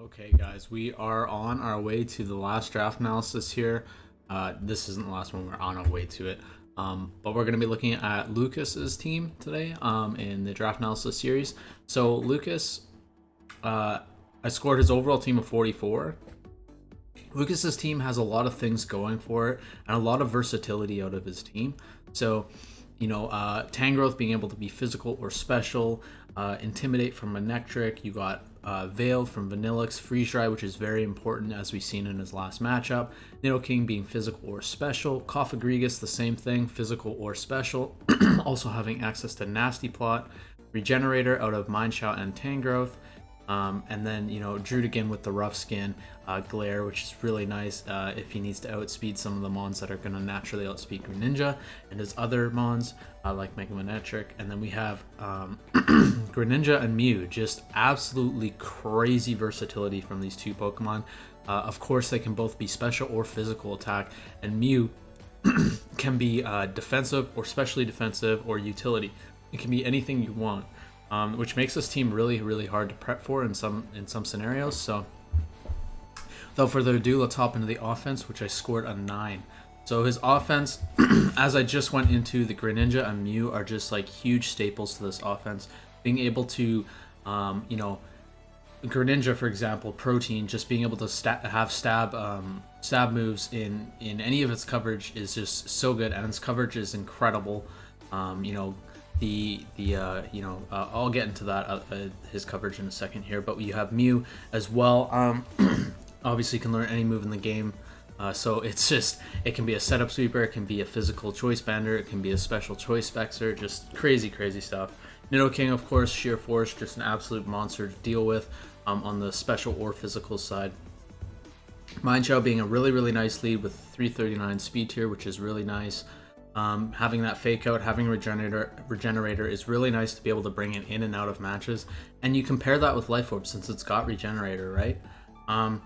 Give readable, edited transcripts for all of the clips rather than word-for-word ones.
Okay, guys, we are on our way to the last draft analysis here. This isn't the last one, we're on our way to it. But we're going to be looking at Lucas's team today in the draft analysis series. So, Lucas, I scored his overall team of 44. Lucas's team has a lot of things going for it and a lot of versatility out of his team. So, Tangrowth being able to be physical or special, Intimidate from Manectric. You got Veil from Vanillix, Freeze Dry, which is very important as we've seen in his last matchup. Nidoking being physical or special. Cofagrigus, the same thing, physical or special. Also having access to Nasty Plot. Regenerator out of Mineshout and Tangrowth. And then, Drudigan with the rough skin, Glare, which is really nice if he needs to outspeed some of the mons that are going to naturally outspeed Greninja and his other mons, like Mega Manectric. And then we have Greninja and Mew, just absolutely crazy versatility from these two Pokemon. Of course, they can both be special or physical attack, and Mew can be defensive or specially defensive or utility. It can be anything you want. Which makes this team really, really hard to prep for in some scenarios. So, without further ado, let's hop into the offense, which I scored a 9. So his offense, as I just went into, the Greninja and Mew are just like huge staples to this offense. Being able to, Greninja, for example, Protein, just being able to have stab moves in any of its coverage is just so good, and its coverage is incredible. I'll get into that his coverage in a second here, but you have Mew as well. Obviously can learn any move in the game, so it can be a setup sweeper, it can be a physical choice bander, it can be a special choice spexer, just crazy stuff. Nidoking, of course, sheer force, just an absolute monster to deal with on the special or physical side. Mineshout being a really nice lead with 339 speed tier, which is really nice. Having that fake out, having regenerator is really nice to be able to bring it in and out of matches, and you compare that with Life Orb since it's got regenerator, right? And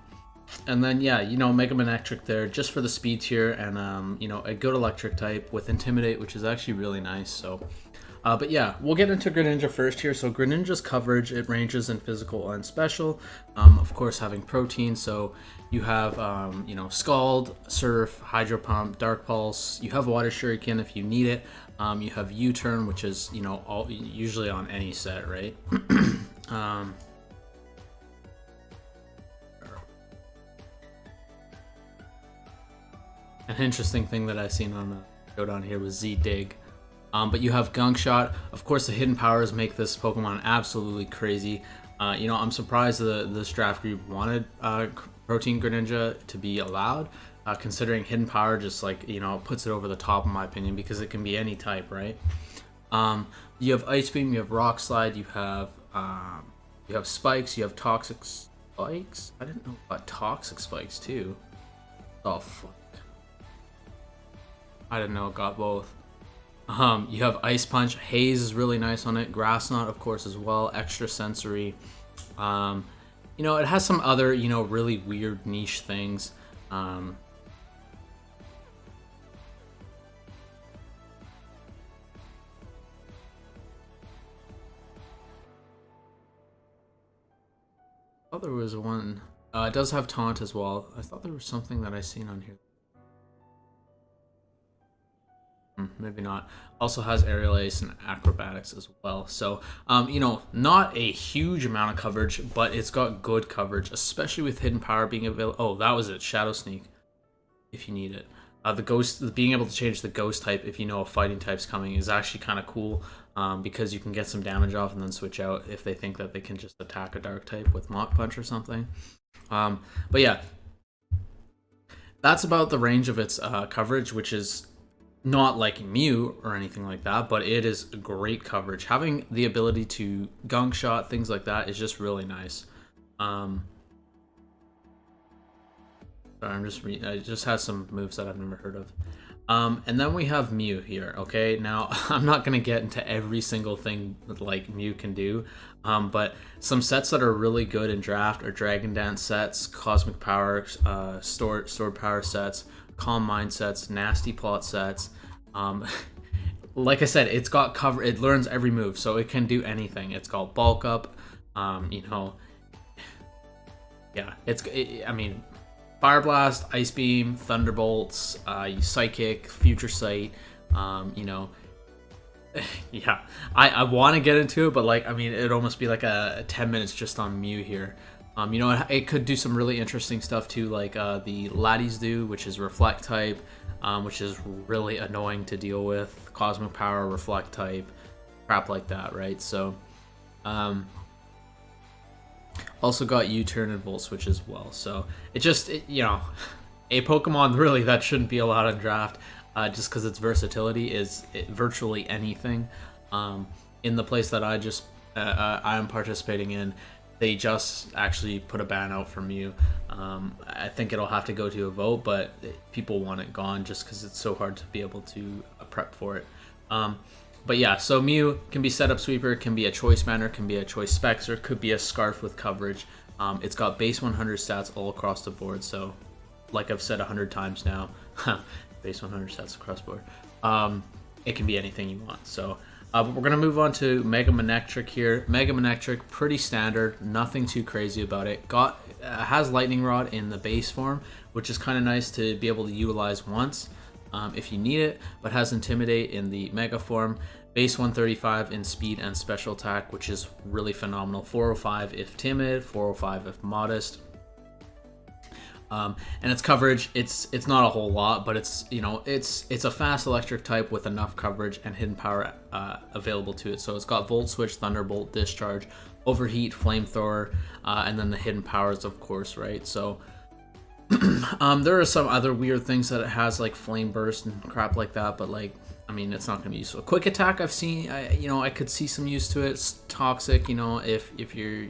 then Mega Manectric there just for the speed tier, and a good electric type with Intimidate, which is actually really nice. So but yeah, we'll get into Greninja first here. So Greninja's coverage, it ranges in physical and special. Of course, having Protein, so you have Scald, Surf, Hydro Pump, Dark Pulse. You have Water Shuriken if you need it. You have U-Turn, which is usually on any set, right? An interesting thing that I seen on the show down here was Z-Dig. But you have Gunk Shot. Of course, the hidden powers make this Pokemon absolutely crazy. I'm surprised this draft group wanted Protein Greninja to be allowed, considering hidden power just puts it over the top in my opinion, because it can be any type, right? You have Ice Beam, you have Rock Slide, you have Spikes, you have Toxic Spikes. I didn't know about Toxic Spikes too. Oh fuck! I didn't know it got both. You have Ice Punch. Haze is really nice on it. Grass Knot, of course, as well. Extra Sensory. It has some other, really weird niche things. I thought there was one. It does have Taunt as well. I thought there was something that I seen on here. Maybe not. Also has Aerial Ace and Acrobatics as well. So, not a huge amount of coverage, but it's got good coverage, especially with Hidden Power being available. Oh, that was it. Shadow Sneak, if you need it. The Ghost, being able to change the Ghost type if you know a fighting type's coming is actually kind of cool, because you can get some damage off and then switch out if they think that they can just attack a Dark type with Mach Punch or something. But yeah, that's about the range of its coverage, which is not like Mew or anything like that, but it is great coverage. Having the ability to Gunk Shot, things like that, is just really nice. Sorry, I just had some moves that I've never heard of. And then we have Mew here, okay? Now, I'm not going to get into every single thing that like Mew can do, but some sets that are really good in draft are Dragon Dance sets, Cosmic Power, Stored Power sets, Calm Mind sets, Nasty Plot sets. Like I said, it's got cover. It learns every move, so it can do anything. It's got Bulk Up, yeah, I mean, Fire Blast, Ice Beam, Thunderbolts, Psychic, Future Sight, you know, yeah, I want to get into it, but like, I mean, it'd almost be like a 10 minutes just on Mew here. You know, it could do some really interesting stuff too, like the Latias do, which is Reflect type, which is really annoying to deal with. Cosmic Power, Reflect type, crap like that, right? So, also got U-Turn and Volt Switch as well. So you know, a Pokemon really that shouldn't be allowed in draft, just because its versatility is virtually anything. In the place that I am participating in, they just actually put a ban out for Mew. I think it'll have to go to a vote, but people want it gone just because it's so hard to be able to prep for it. But yeah, so Mew can be setup sweeper, can be a choice banner, can be a choice specs, or could be a scarf with coverage. It's got base 100 stats all across the board. So, like I've said 100 times now, base 100 stats across the board. It can be anything you want. So, but we're gonna move on to Mega Manectric here. Mega Manectric, pretty standard, nothing too crazy about it. Has Lightning Rod in the base form, which is kind of nice to be able to utilize once. If you need it, but has Intimidate in the Mega form, base 135 in speed and special attack, which is really phenomenal. 405 if timid, 405 if modest. And its coverage, it's not a whole lot, but it's, you know, it's a fast electric type with enough coverage and hidden power available to it. So it's got Volt Switch, Thunderbolt, Discharge, Overheat, Flamethrower, and then the hidden powers, of course, right? So there are some other weird things that it has, like Flame Burst and crap like that, but like, I mean, it's not going to be useful. Quick Attack, I've seen, you know, I could see some use to it. It's toxic, you know, if you're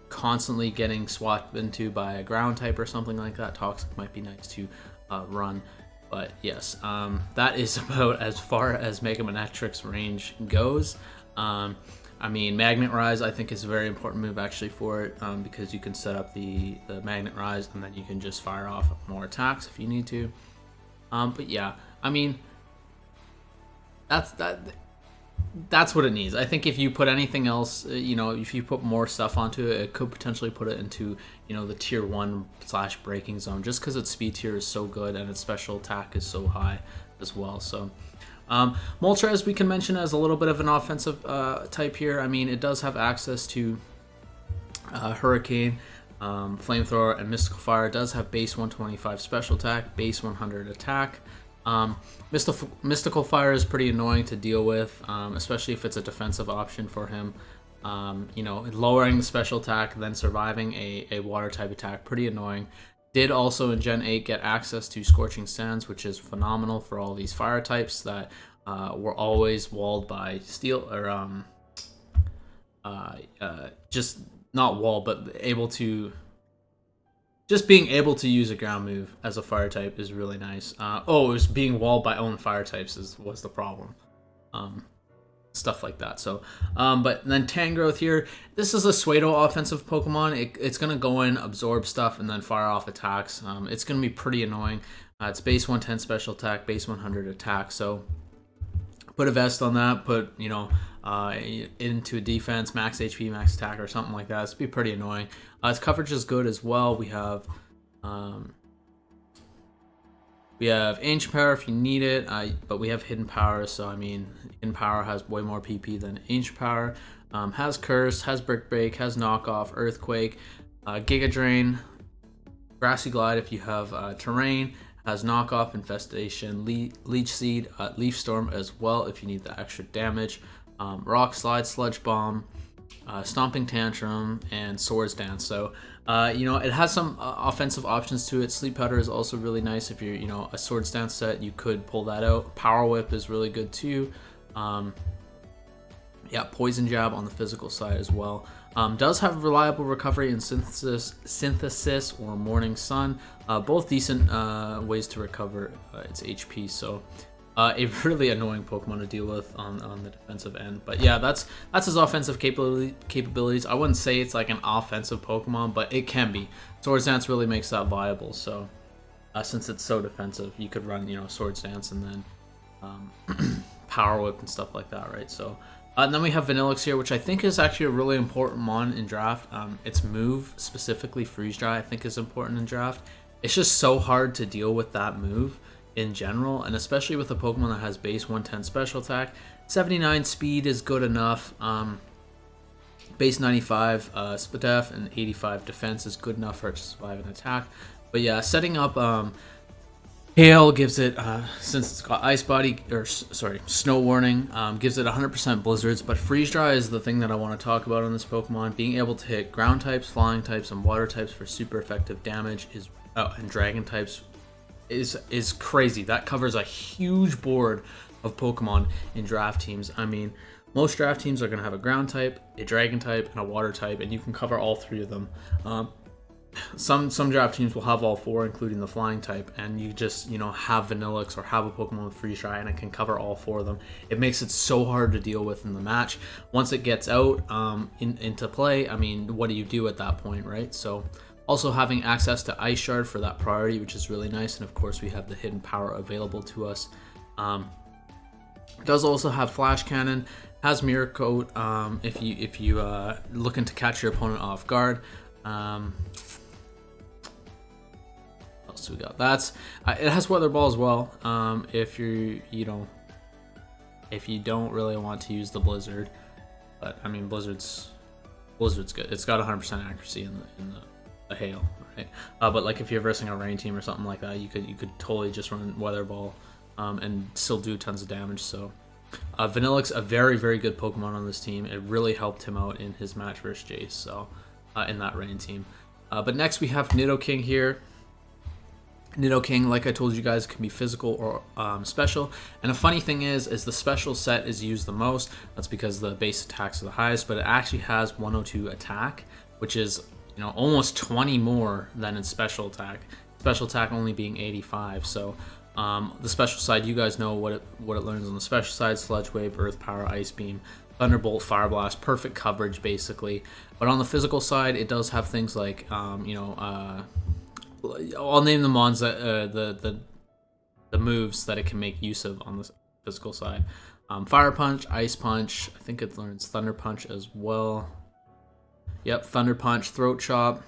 constantly getting swapped into by a ground type or something like that, Toxic might be nice to run. But yes, that is about as far as Mega Manectric's range goes. I mean, Magnet Rise I think is a very important move actually for it, because you can set up the Magnet Rise and then you can just fire off more attacks if you need to. But yeah, I mean, that's what it needs. I think if you put anything else, you know, if you put more stuff onto it, it could potentially put it into, you know, the tier 1/breaking zone, just because its speed tier is so good and its special attack is so high as well. So Moltres we can mention as a little bit of an offensive type here. I mean, it does have access to Hurricane, Flamethrower, and Mystical Fire. It does have base 125 special attack, base 100 attack. Mystical Fire is pretty annoying to deal with, especially if it's a defensive option for him. You know, lowering the special attack, then surviving a water type attack, pretty annoying. Did also in Gen 8 get access to Scorching Sands, which is phenomenal for all these fire types that were always walled by steel, or just not walled, but able to. Just being able to use a ground move as a fire type is really nice. It was being walled by own fire types was the problem. Stuff like that. So, but then Tangrowth here. This is a pseudo offensive Pokemon. It's gonna go in, absorb stuff, and then fire off attacks. It's gonna be pretty annoying. It's base 110 special attack, base 100 attack. So, put a vest on that. Put, you know, into a defense, max HP, max attack, or something like that. It's be pretty annoying. Its coverage is good as well. We have Ancient Power if you need it, but we have Hidden Power. So I mean, Hidden Power has way more PP than Ancient Power. Has Curse, has Brick Break, has Knockoff, Earthquake, Giga Drain, Grassy Glide if you have Terrain. Has Knockoff, Infestation, Leech Seed, Leaf Storm as well if you need the extra damage. Rock Slide, Sludge Bomb, Stomping Tantrum, and Swords Dance. So, you know, it has some offensive options to it. Sleep Powder is also really nice. If you're, you know, a Swords Dance set, you could pull that out. Power Whip is really good too. Yeah, Poison Jab on the physical side as well. Does have reliable recovery in Synthesis or Morning Sun. Both decent ways to recover its HP. So, a really annoying Pokemon to deal with on the defensive end. But yeah, that's his offensive capabilities. I wouldn't say it's like an offensive Pokemon, but it can be. Swords Dance really makes that viable. So since it's so defensive, you could run, you know, Swords Dance and then Power Whip and stuff like that, right? So And then we have Vanillix here, which I think is actually a really important mon in draft. Its move, specifically Freeze Dry, I think is important in draft. It's just so hard to deal with that move in general, and especially with a Pokemon that has base 110 special attack. 79 speed is good enough. Base 95 split def and 85 defense is good enough for it to survive an attack. But yeah, setting up Hail gives it, since it's got Ice Body, or sorry, Snow Warning, gives it 100% Blizzards, but Freeze Dry is the thing that I want to talk about on this Pokemon. Being able to hit Ground types, Flying types, and Water types for super effective damage is, and Dragon types is crazy. That covers a huge board of Pokemon in draft teams. I mean, most draft teams are going to have a Ground type, a Dragon type, and a Water type, and you can cover all three of them. Some draft teams will have all four, including the Flying type, and you just, have Vanillix or have a Pokemon with Freeze Dry, and it can cover all four of them. It makes it so hard to deal with in the match. Once it gets out into play, I mean, what do you do at that point, right? So also having access to Ice Shard for that priority, which is really nice, and of course we have the hidden power available to us. It does also have Flash Cannon, has Mirror Coat if you looking to catch your opponent off guard. So we got that. It has Weather Ball as well. If if you don't really want to use the Blizzard, but I mean Blizzard's good. It's got 100% accuracy in the Hail, right? But like if you're versing a Rain team or something like that, you could totally just run Weather Ball and still do tons of damage. So Vanillix, a very, very good Pokemon on this team. It really helped him out in his match versus Jace, so in that Rain team. But next we have Nidoking here. Nidoking, like I told you guys, can be physical or special. And a funny thing is the special set is used the most. That's because the base attacks are the highest, but it actually has 102 attack, which is almost 20 more than its special attack. Special attack only being 85. So the special side, you guys know what it learns on the special side: Sludge Wave, Earth Power, Ice Beam, Thunderbolt, Fire Blast, perfect coverage basically. But on the physical side, it does have things like I'll name the mons that the moves that it can make use of on the physical side. Fire Punch, Ice Punch. I think it learns Thunder Punch as well. Yep, Thunder Punch, Throat Chop.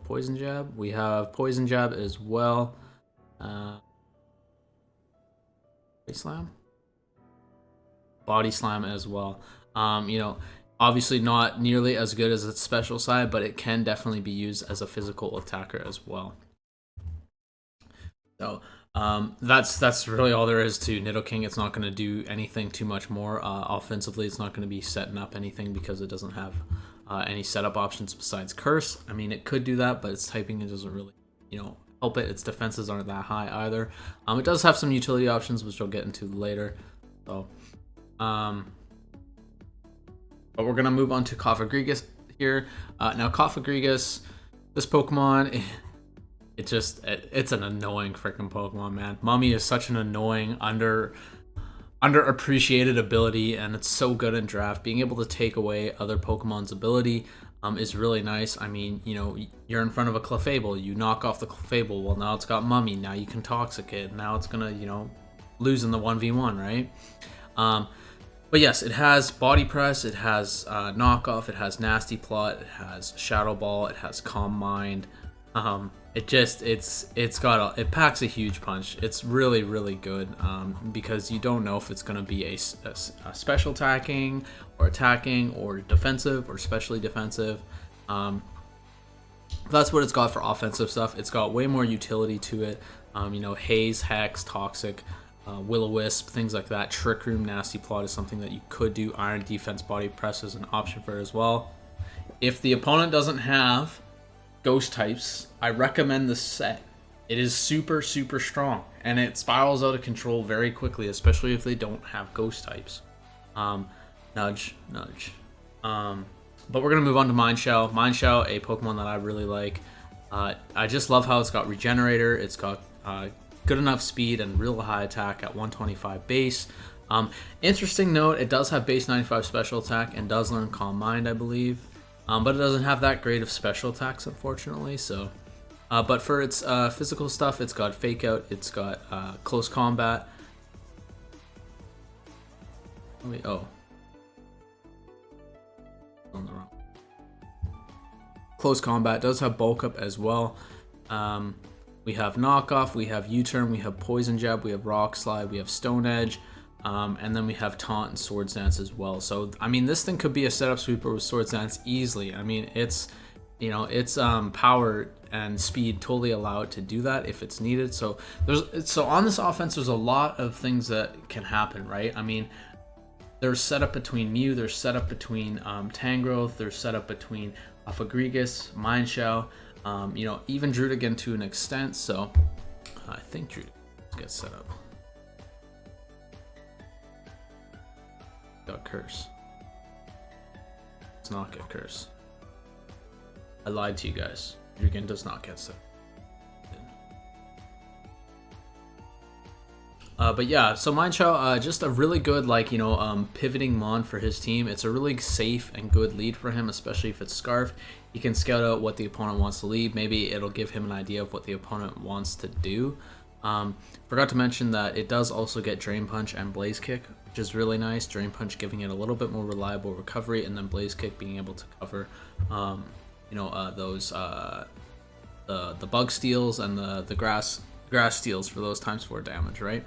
Poison Jab. We have Poison Jab as well. Body Slam. Body Slam as well. Obviously not nearly as good as its special side, but it can definitely be used as a physical attacker as well. So that's really all there is to Nidoking. It's not going to do anything too much more. Offensively, it's not going to be setting up anything because it doesn't have any setup options besides Curse. I mean, it could do that, but its typing, it doesn't really, help it. Its defenses aren't that high either. It does have some utility options, which I'll get into later. So, but we're gonna move on to Cofagrigus here. Now Cofagrigus, this Pokemon, it's an annoying freaking Pokemon, man. Mummy is such an annoying, underappreciated ability, and it's so good in draft. Being able to take away other Pokemon's ability is really nice. I mean, you're in front of a Clefable, you knock off the Clefable. Well, now it's got Mummy. Now you can Toxic it. Now it's gonna, lose in the 1v1, right? But yes, it has Body Press, it has Knockoff, it has Nasty Plot, it has Shadow Ball, it has Calm Mind. It packs a huge punch. It's really, really good because you don't know if it's going to be a special attacking or defensive or specially defensive. That's what it's got for offensive stuff. It's got way more utility to it. Haze, Hex, Toxic, Will-O-Wisp, things like that. Trick Room, Nasty Plot is something that you could do. Iron Defense, Body Press is an option for it as well. If the opponent doesn't have Ghost types, I recommend this set. It is super, super strong, and it spirals out of control very quickly, especially if they don't have Ghost types. Nudge. But we're going to move on to Mindshell. Mindshell, a Pokemon that I really like. I just love how it's got Regenerator. It's got good enough speed and real high attack at 125 base. Interesting note, it does have base 95 special attack and does learn Calm Mind, I believe. But it doesn't have that great of special attacks, unfortunately. So, but for its physical stuff, it's got Fake Out, it's got Close Combat. Wait, oh. On the wrong. Close combat does have bulk up as well. We have knockoff, we have U-turn, we have poison jab, we have rock slide, we have stone edge, and then we have taunt and swords dance as well. So I mean, this thing could be a setup sweeper with swords dance easily. I mean, it's, you know, it's power and speed totally allow it to do that if it's needed. So on this offense, there's a lot of things that can happen, right? I mean, there's setup between Mew, there's setup between Tangrowth, there's setup between Fagrigus, Mindshell, you know, even Drudigan to an extent. So I think Drudigan gets set up. Got Curse. Let's not get Curse. I lied to you guys. Drudigan does not get set up. But yeah, so Mindshell, just a really good, like, you know, pivoting mon for his team. It's a really safe and good lead for him, especially if it's Scarf. He can scout out what the opponent wants to lead. Maybe it'll give him an idea of what the opponent wants to do. Forgot to mention that it does also get Drain Punch and Blaze Kick, which is really nice. Drain Punch giving it a little bit more reliable recovery, and then Blaze Kick being able to cover, you know, those the bug steals and the grass steals for those ×4 damage, right?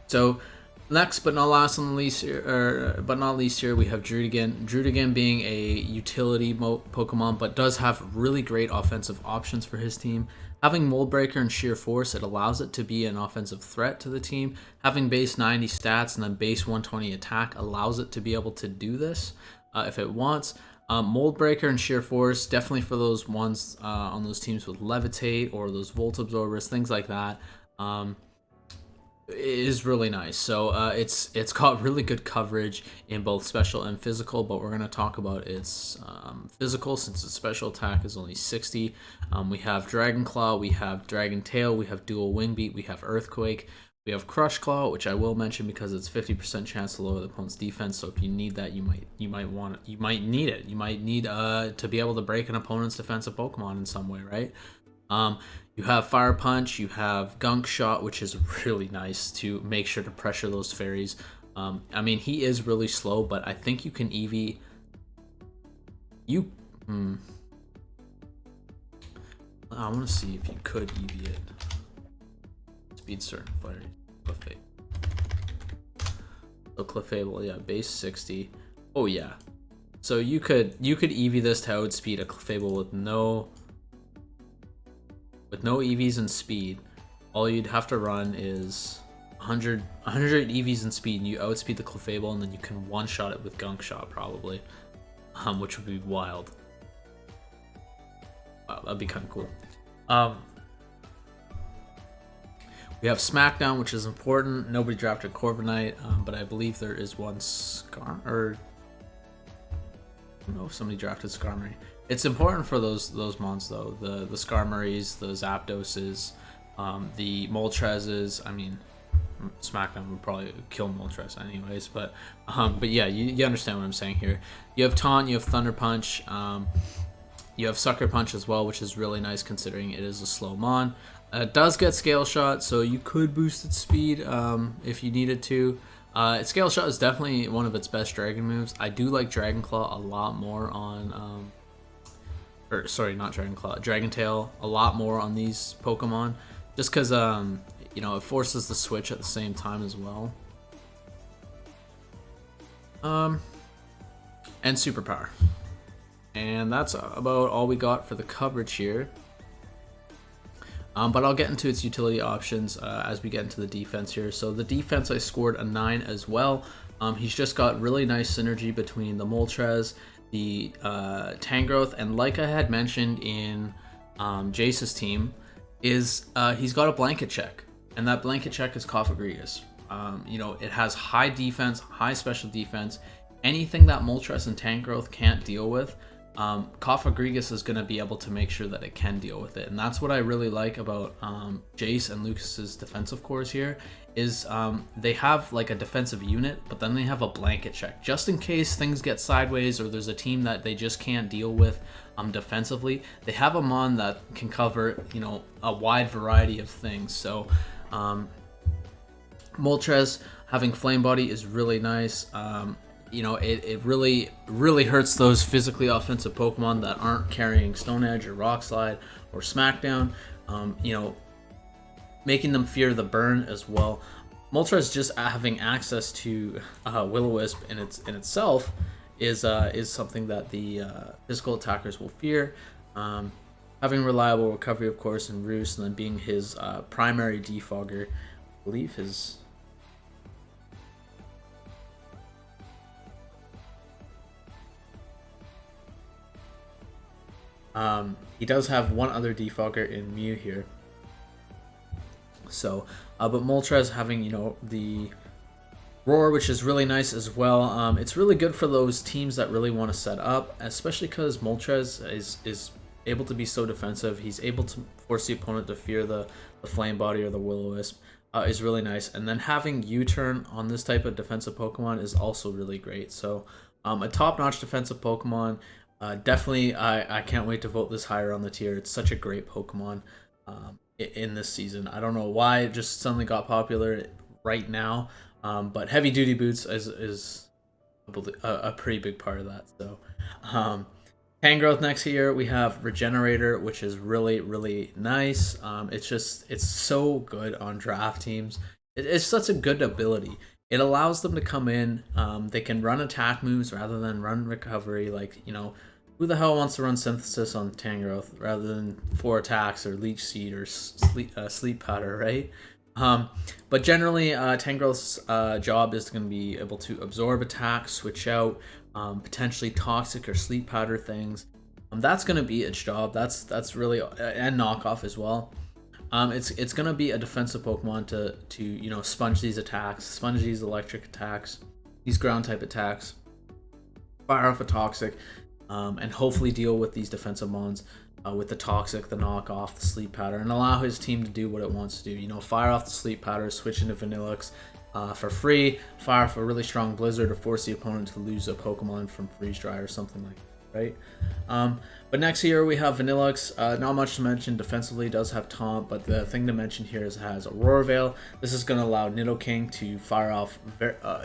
So next but not last on the least here, we have Drudigan. Drudigan being a utility Pokemon, but does have really great offensive options for his team. Having Mold Breaker and Sheer Force, it allows it to be an offensive threat to the team. Having base 90 stats and then base 120 attack allows it to be able to do this if it wants. Mold Breaker and Sheer Force, definitely for those ones on those teams with Levitate or those Volt Absorbers, things like that. Is really nice. So it's got really good coverage in both special and physical, but we're going to talk about its physical since its special attack is only 60. We have Dragon Claw, we have Dragon Tail, we have Dual Wing Beat, we have Earthquake, we have Crush Claw, which I will mention because it's 50% chance to lower the opponent's defense. So if you need that, you might need it. You might need to be able to break an opponent's defensive Pokemon in some way, right? You have Fire Punch, you have Gunk Shot, which is really nice to make sure to pressure those fairies. I mean, he is really slow, but I think you can EV. I want to see if you could EV it. Speed certain fairies. Clefable. So Clefable, yeah, base 60. Oh yeah. So you could EV this to outspeed a Clefable with no EVs and speed. All you'd have to run is 100 EVs and speed, and you outspeed the Clefable, and then you can one-shot it with Gunk Shot probably, which would be wild. Wow, that'd be kind of cool. We have Smackdown, which is important. Nobody drafted Corviknight, but I believe there is one Scar, or I don't know if somebody drafted Skarmory. It's important for those mons though, the Skarmories, the Zapdoses, the Moltres. I mean, Smackdown would probably kill Moltres anyways, but yeah, you understand what I'm saying here. You have Taunt, you have Thunder Punch, you have Sucker Punch as well, which is really nice considering it is a slow mon. It does get Scale Shot, so you could boost its speed if you needed to. Scale Shot is definitely one of its best dragon moves. I do like Dragon Claw a lot more on or sorry, not Dragon Claw, Dragon Tail a lot more on these Pokemon, just because you know, it forces the switch at the same time as well. And Superpower, and that's about all we got for the coverage here. But I'll get into its utility options as we get into the defense here. So the defense, I scored a 9 as well. He's just got really nice synergy between the Moltres, the Tangrowth, and like I had mentioned in Jace's team, is he's got a blanket check, and that blanket check is Fagrigus. You know, it has high defense, high special defense. Anything that Moltres and Tangrowth can't deal with, Fagrigus is going to be able to make sure that it can deal with it. And that's what I really like about Jace and Lucas's defensive cores here, is they have like a defensive unit, but then they have a blanket check just in case things get sideways or there's a team that they just can't deal with defensively. They have a mon that can cover, you know, a wide variety of things. So Moltres Having Flame Body is really nice. You know, it really hurts those physically offensive Pokemon that aren't carrying Stone Edge or Rock Slide or Smackdown. You know, making them fear the burn as well. Moltres just having access to Will-O-Wisp in itself is something that the physical attackers will fear. Having reliable recovery, of course, and Roost, and then being his primary defogger, I believe his. He does have one other defogger in Mew here. So, but Moltres having, you know, the Roar, which is really nice as well. It's really good for those teams that really want to set up, especially because Moltres is able to be so defensive. He's able to force the opponent to fear the Flame Body or the Will-O-Wisp. Is really nice. And then having U-Turn on this type of defensive Pokemon is also really great. So, a top-notch defensive Pokemon. Definitely, I can't wait to vote this higher on the tier. It's such a great Pokemon. In this season, I don't know why it just suddenly got popular right now, but heavy duty boots is a pretty big part of that. So Tangrowth next here, we have Regenerator, which is really nice. It's so good on draft teams. It's such a good ability. It allows them to come in, they can run attack moves rather than run recovery. Like, you know, who the hell wants to run Synthesis on Tangrowth rather than 4 attacks or Leech Seed or Sleep Powder, right? But generally, Tangrowth's job is going to be able to absorb attacks, switch out, potentially Toxic or Sleep Powder things. That's going to be its job. That's really, and Knockoff as well. It's going to be a defensive Pokemon to you know, sponge these attacks, sponge these electric attacks, these ground type attacks, fire off a Toxic. And hopefully deal with these defensive mons with the Toxic, the Knockoff, the Sleep Powder, and allow his team to do what it wants to do. You know, fire off the Sleep Powder, switch into Vanillix for free, fire off a really strong Blizzard to force the opponent to lose a Pokemon from Freeze Dry or something like that, right? But next here we have Vanillix. Not much to mention. Defensively does have Taunt, but the thing to mention here is it has Aurora Veil. This is going to allow Nidoking to fire off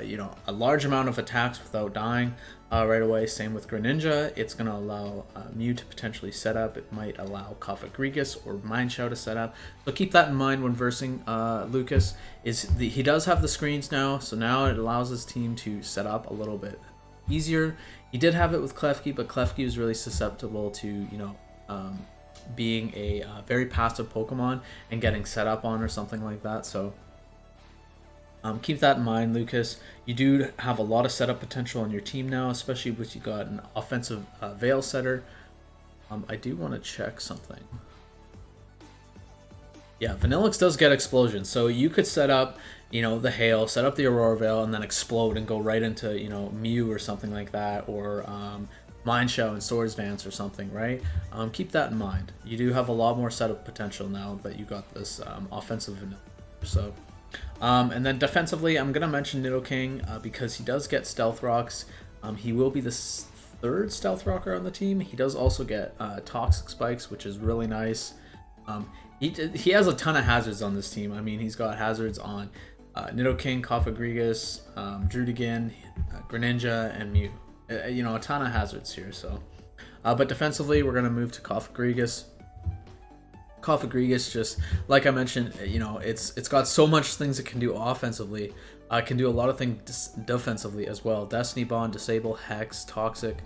you know, a large amount of attacks without dying right away. Same with Greninja. It's going to allow Mew to potentially set up. It might allow Cofagrigus or Mineshadow to set up. So keep that in mind when versing Lucas. He does have the screens now, so now it allows his team to set up a little bit easier. He did have it with Klefki, but Klefki is really susceptible to, you know, being a very passive Pokemon and getting set up on or something like that. So keep that in mind, Lucas. You do have a lot of setup potential on your team now, especially with you got an offensive Veil setter. I do want to check something. Yeah, Vanillix does get Explosion, so you could set up, you know, the Hail, set up the Aurora Veil, and then explode and go right into, you know, Mew or something like that, or Mineshadow and Swords Dance or something, right? Keep that in mind. You do have a lot more setup potential now that you got this offensive Vanillix. So, and then defensively, I'm gonna mention Nidoking because he does get Stealth Rocks. He will be the 3rd Stealth Rocker on the team. He does also get Toxic Spikes, which is really nice. He has a ton of hazards on this team. I mean, he's got hazards on Nidoking, Cofagrigus, Druddigon, Greninja, and Mew. You know, a ton of hazards here. So, but defensively, we're gonna move to Cofagrigus. Cofagrigus, just like I mentioned, you know, it's got so much things it can do offensively. It can do a lot of things defensively as well. Destiny Bond, Disable, Hex, Toxic,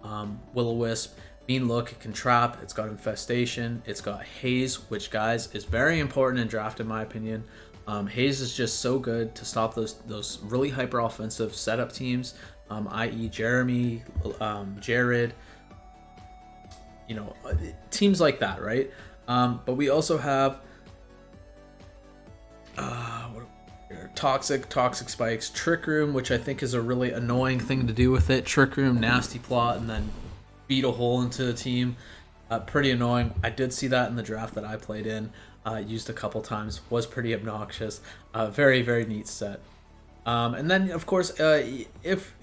Will-O-Wisp. Mean Look, it can trap, it's got Infestation, it's got Haze, which, guys, is very important in draft in my opinion. Haze is just so good to stop those really hyper offensive setup teams, i.e. Jeremy, Jared, you know, teams like that, right? But we also have Toxic Spikes, Trick Room, which I think is a really annoying thing to do with it. Trick Room, Nasty Plot, and then beat a hole into the team. Pretty annoying. I did see that in the draft that I played in. Used a couple times. Was pretty obnoxious. Very neat set. And then of course, if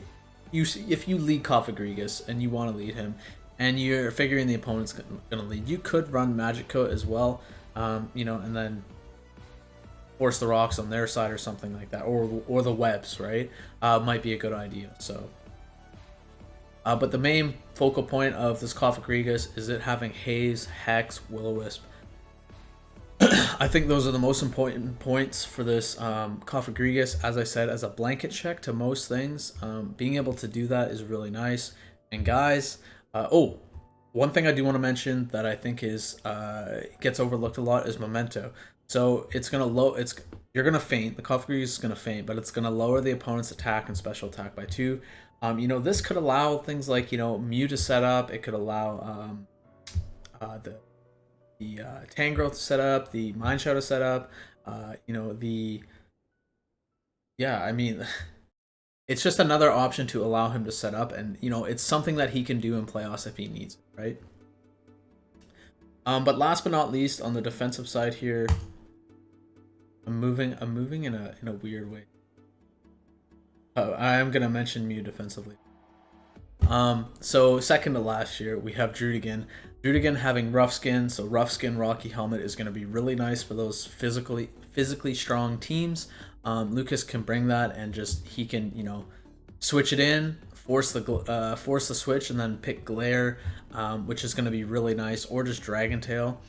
you lead Cofagrigus and you want to lead him, and you're figuring the opponent's gonna lead, you could run Magic Coat as well. You know, and then force the rocks on their side or something like that, or the webs, right? Might be a good idea. So, but the main focal point of this Cofagrigus is it having Haze, Hex, Will-O-Wisp. I think those are the most important points for this Cofagrigus. As I said, as a blanket check to most things, being able to do that is really nice. And guys, one thing I do want to mention that I think is gets overlooked a lot is Memento. So it's gonna you're gonna faint. The Cofagrigus is gonna faint, but it's gonna lower the opponent's attack and special attack by 2. This could allow things like Mew to set up. It could allow the Tangrowth to set up, the Mind Shadow to set up. It's just another option to allow him to set up, and it's something that he can do in playoffs if he needs it, right? But last but not least, on the defensive side here, I'm moving in a weird way. I am gonna mention Mew defensively. So second to last year, we have Drudigan. Drudigan having rough skin, so rough skin Rocky Helmet is going to be really nice for those physically strong teams. Lucas can bring that, and just he can switch it in, force the switch, and then pick Glare, which is going to be really nice, or just Dragon Tail,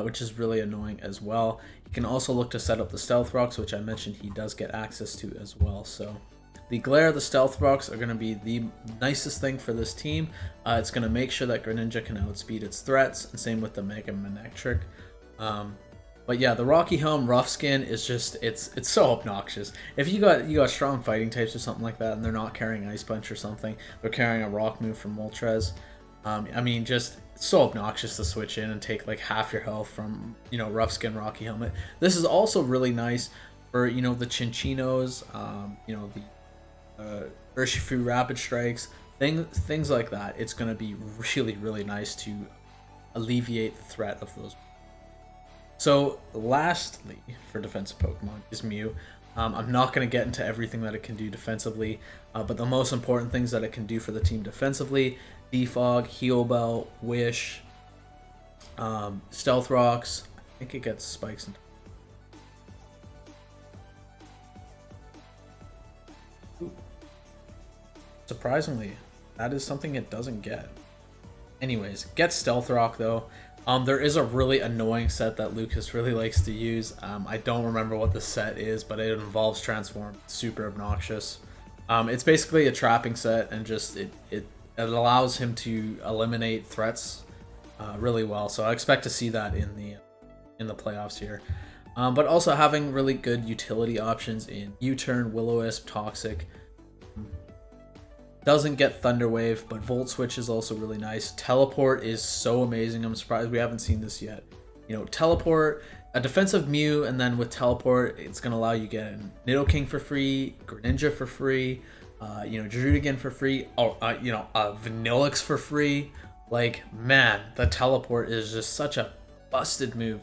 which is really annoying as well. He can also look to set up the Stealth Rocks, which I mentioned he does get access to as well. So the Glare, the Stealth Rocks are going to be the nicest thing for this team. It's going to make sure that Greninja can outspeed its threats, and same with the Mega Manectric. But yeah, the Rocky Helm Rough Skin is just it's so obnoxious. If you got strong fighting types or something like that, and they're not carrying Ice Punch or something, they're carrying a Rock move from Moltres. Just so obnoxious to switch in and take like half your health from Rough Skin Rocky Helmet. This is also really nice for the Chinchinos, the Urshifu Rapid Strikes, things like that. It's going to be really nice to alleviate the threat of those. So lastly, for defensive Pokemon is Mew. I'm not going to get into everything that it can do defensively, but the most important things that it can do for the team defensively: Defog, Heal Bell, Wish, Stealth Rocks. I think it gets Spikes and surprisingly, that is something it doesn't get. Anyways, gets Stealth Rock though. There is a really annoying set that Lucas really likes to use. I don't remember what the set is, but it involves Transform. It's super obnoxious. It's basically a trapping set, and just it allows him to eliminate threats really well. So I expect to see that in the playoffs here. But also having really good utility options in U-Turn, Will-O-Wisp, Toxic. Doesn't get Thunder Wave, but Volt Switch is also really nice. Teleport is so amazing. I'm surprised we haven't seen this yet. Teleport, a defensive Mew, and then with Teleport, it's going to allow you to get Nidoking for free, Greninja for free, Drudigan for free, Vanillix for free. Like, man, the Teleport is just such a busted move.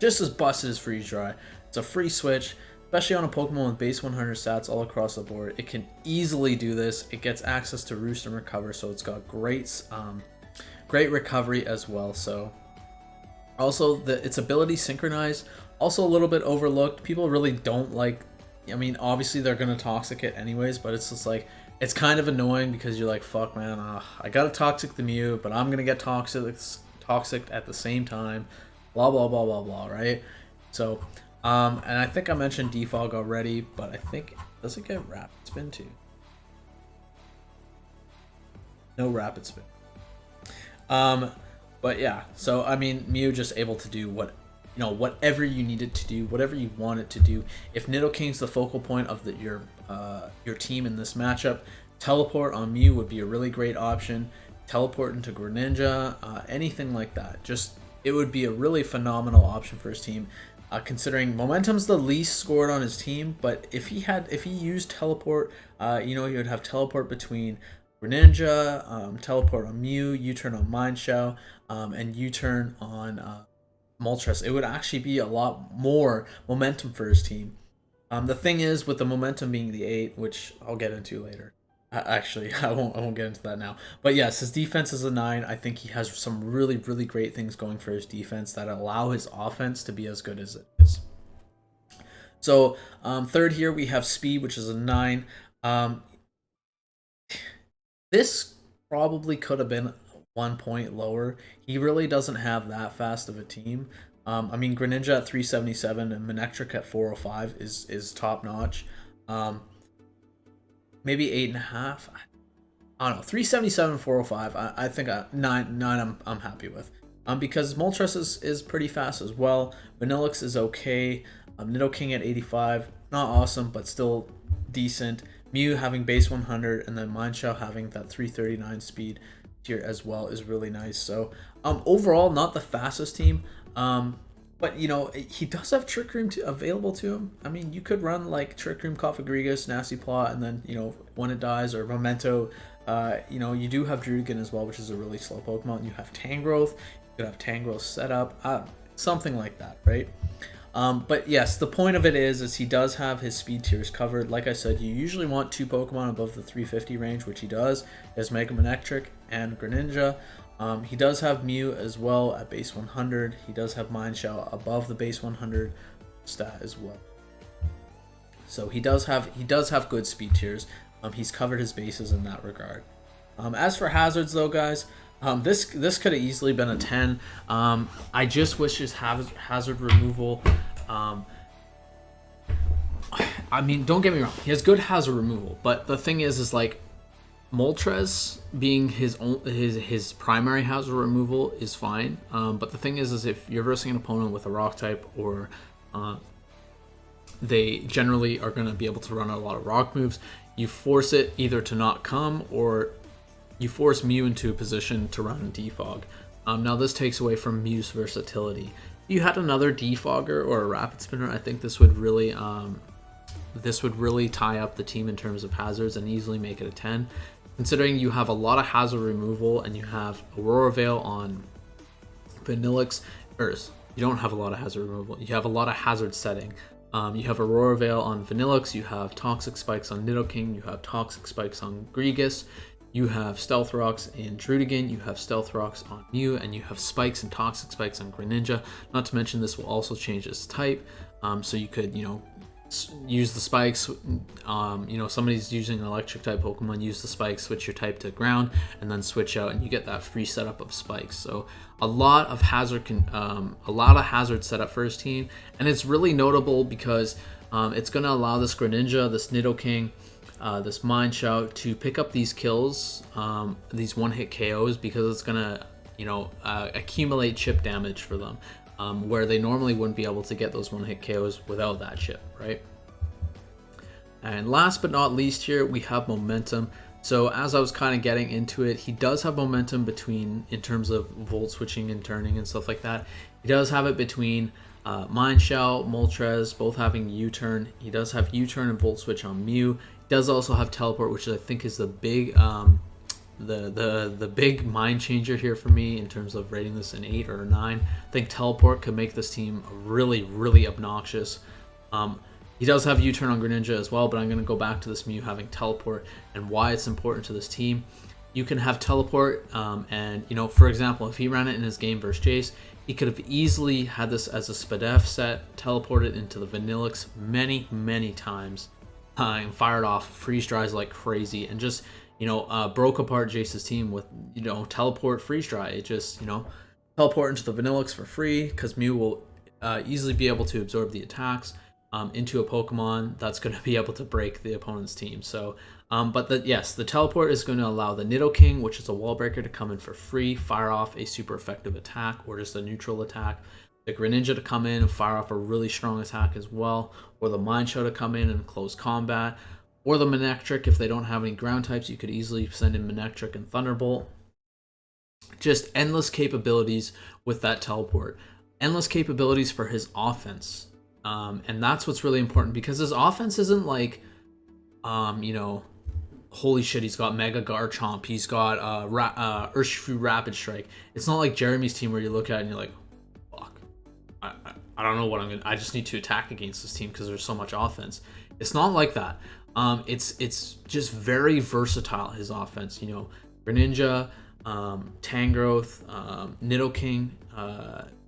Just as busted as Freeze Dry. It's a free switch. Especially on a Pokemon with base 100 stats all across the board, it can easily do this. It gets access to Roost and Recover, so it's got great recovery as well. So also its ability Synchronize, also a little bit overlooked. People really don't like. Obviously they're gonna Toxic it anyways, but it's just like it's kind of annoying because you're like, fuck man, I gotta Toxic the Mew, but I'm gonna get toxic at the same time. Blah blah blah blah blah. Right? So. And I think I mentioned Defog already, but I think, does it get Rapid Spin too? No Rapid Spin. But yeah, so Mew just able to do whatever you need it to do, whatever you want it to do. If Nidoking's the focal point of your team in this matchup, Teleport on Mew would be a really great option. Teleport into Greninja, anything like that. Just, it would be a really phenomenal option for his team. Considering Momentum's the least scored on his team, but if he used Teleport, he would have Teleport between Greninja, Teleport on Mew, U-Turn on Mienshao, and U-Turn on Moltres. It would actually be a lot more momentum for his team. The thing is, with the momentum being the 8, which I'll get into later. Actually, I won't get into that now. But yes, his defense is a 9. I think he has some really great things going for his defense that allow his offense to be as good as it is. So third here we have speed, which is a 9. Um, this probably could have been 1 point lower. He really doesn't have that fast of a team. I mean, Greninja at 377 and Manectric at 405 is top notch. Um, maybe 8.5. I don't know, 377, 405. I think nine. I'm happy with. Because Moltres is pretty fast as well. Vanillix is okay. Nidoking at 85, not awesome, but still decent. Mew having base 100, and then Mineshaw having that 339 speed tier as well is really nice. So overall, not the fastest team. But you know, he does have Trick Room available to him. I mean, you could run like Trick Room, Cofagrigus, Nasty Plot, and then, you know, when it dies, or Memento. You know, you do have Druigan as well, which is a really slow Pokemon. You have Tangrowth. You could have Tangrowth set up, something like that, right? But yes, the point of it is he does have his speed tiers covered. Like I said, you usually want 2 Pokemon above the 350 range, which he does. He has Mega Manectric and Greninja. He does have Mew as well at base 100. He does have Mineshaw above the base 100 stat as well. So he does have good speed tiers. He's covered his bases in that regard. As for hazards, though, guys, this could have easily been a 10. I just wish his hazard removal. I mean, don't get me wrong, he has good hazard removal, but the thing is like Moltres being his primary hazard removal is fine. But the thing is if you're versing an opponent with a rock type, or they generally are going to be able to run a lot of rock moves, you force it either to not come, or you force Mew into a position to run Defog. Now this takes away from Mew's versatility. If you had another Defogger or a Rapid Spinner, I think this would really tie up the team in terms of hazards and easily make it a 10. Considering you have a lot of hazard removal and you have Aurora Veil on Vanillix, or you don't have a lot of hazard removal, you have a lot of hazard setting. You have Aurora Veil on Vanillix, you have Toxic Spikes on Nidoking, you have Toxic Spikes on Grigus, you have Stealth Rocks in Drudigan, you have Stealth Rocks on Mew, and you have Spikes and Toxic Spikes on Greninja. Not to mention this will also change its type, so you could, you know, use the spikes. You know, somebody's using an electric type Pokemon, use the spikes, switch your type to ground, and then switch out, and you get that free setup of spikes. So a lot of hazard setup for his team, and it's really notable because it's going to allow this Greninja, this Nidoking, this Mineshaw to pick up these kills, these one-hit KOs, because it's going to, you know, accumulate chip damage for them. Where they normally wouldn't be able to get those one-hit KOs without that chip, right? And last but not least here, we have momentum. So as I was kind of getting into it, he does have momentum in terms of volt switching and turning and stuff like that. He does have it between Mineshaw, Moltres, both having U-turn. He does have U-turn and volt switch on Mew. He does also have teleport, which I think is the big the big mind changer here for me in terms of rating this an 8 or a 9. I think teleport could make this team really, really obnoxious. He does have U-turn on Greninja as well, but I'm going to go back to this Mew having teleport and why it's important to this team. You can have teleport, and, you know, for example, if he ran it in his game versus Jace, he could have easily had this as a Spadef set, teleported into the Vanillix many, many times, and fired off freeze dries like crazy, and just, you know, broke apart Jace's team with, you know, teleport freeze dry. It just, you know, teleport into the Vanillix for free, because Mew will easily be able to absorb the attacks into a Pokemon that's going to be able to break the opponent's team. So, but the teleport is going to allow the Nidoking, which is a wall breaker, to come in for free, fire off a super effective attack or just a neutral attack. The Greninja to come in and fire off a really strong attack as well, or the Mineshaw to come in and close combat, or the Manectric. If they don't have any ground types, you could easily send in Manectric and Thunderbolt. Just endless capabilities with that teleport. Endless capabilities for his offense. And that's what's really important, because his offense isn't like, you know, holy shit, he's got Mega Garchomp, he's got Urshifu Rapid Strike. It's not like Jeremy's team where you look at it and you're like, fuck, I don't know what I just need to attack against this team because there's so much offense. It's not like that. It's just very versatile, his offense. You know, Greninja, Tangrowth, Nidoking,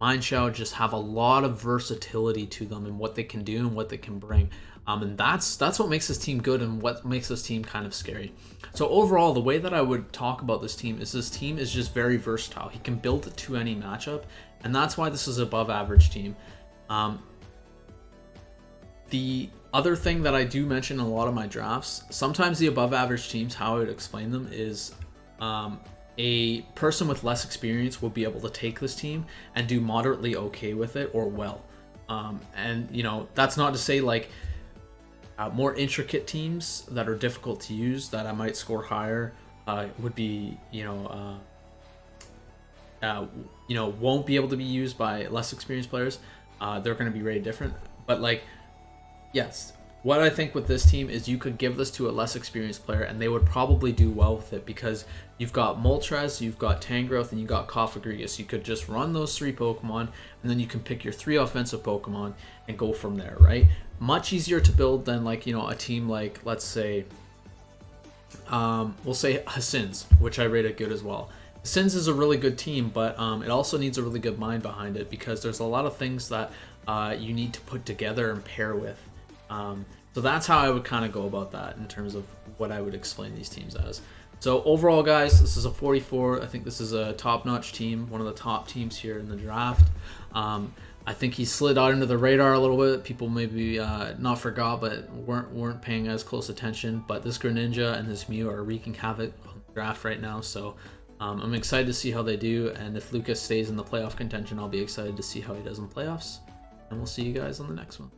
Mineshaw just have a lot of versatility to them and what they can do and what they can bring. And that's what makes this team good and what makes this team kind of scary. So overall, the way that I would talk about this team is just very versatile. He can build it to any matchup, and that's why this is an above average team. The other thing that I do mention in a lot of my drafts, sometimes the above average teams, how I would explain them is a person with less experience will be able to take this team and do moderately okay with it or well. And you know, that's not to say like more intricate teams that are difficult to use that I might score higher would be, won't be able to be used by less experienced players. They're going to be very different. But like, yes, what I think with this team is you could give this to a less experienced player and they would probably do well with it because you've got Moltres, you've got Tangrowth, and you've got Cofagrigus. You could just run those 3 Pokemon and then you can pick your 3 offensive Pokemon and go from there, right? Much easier to build than like, a team like, let's say, we'll say Hasins, which I rated good as well. Hasins is a really good team, but it also needs a really good mind behind it because there's a lot of things that you need to put together and pair with. So that's how I would kind of go about that in terms of what I would explain these teams as. So overall, guys, this is a 44. I think this is a top-notch team, one of the top teams here in the draft. I think he slid out into the radar a little bit. People maybe not forgot, but weren't paying as close attention. But this Greninja and this Mew are wreaking havoc on the draft right now. So I'm excited to see how they do. And if Lucas stays in the playoff contention, I'll be excited to see how he does in playoffs. And we'll see you guys on the next one.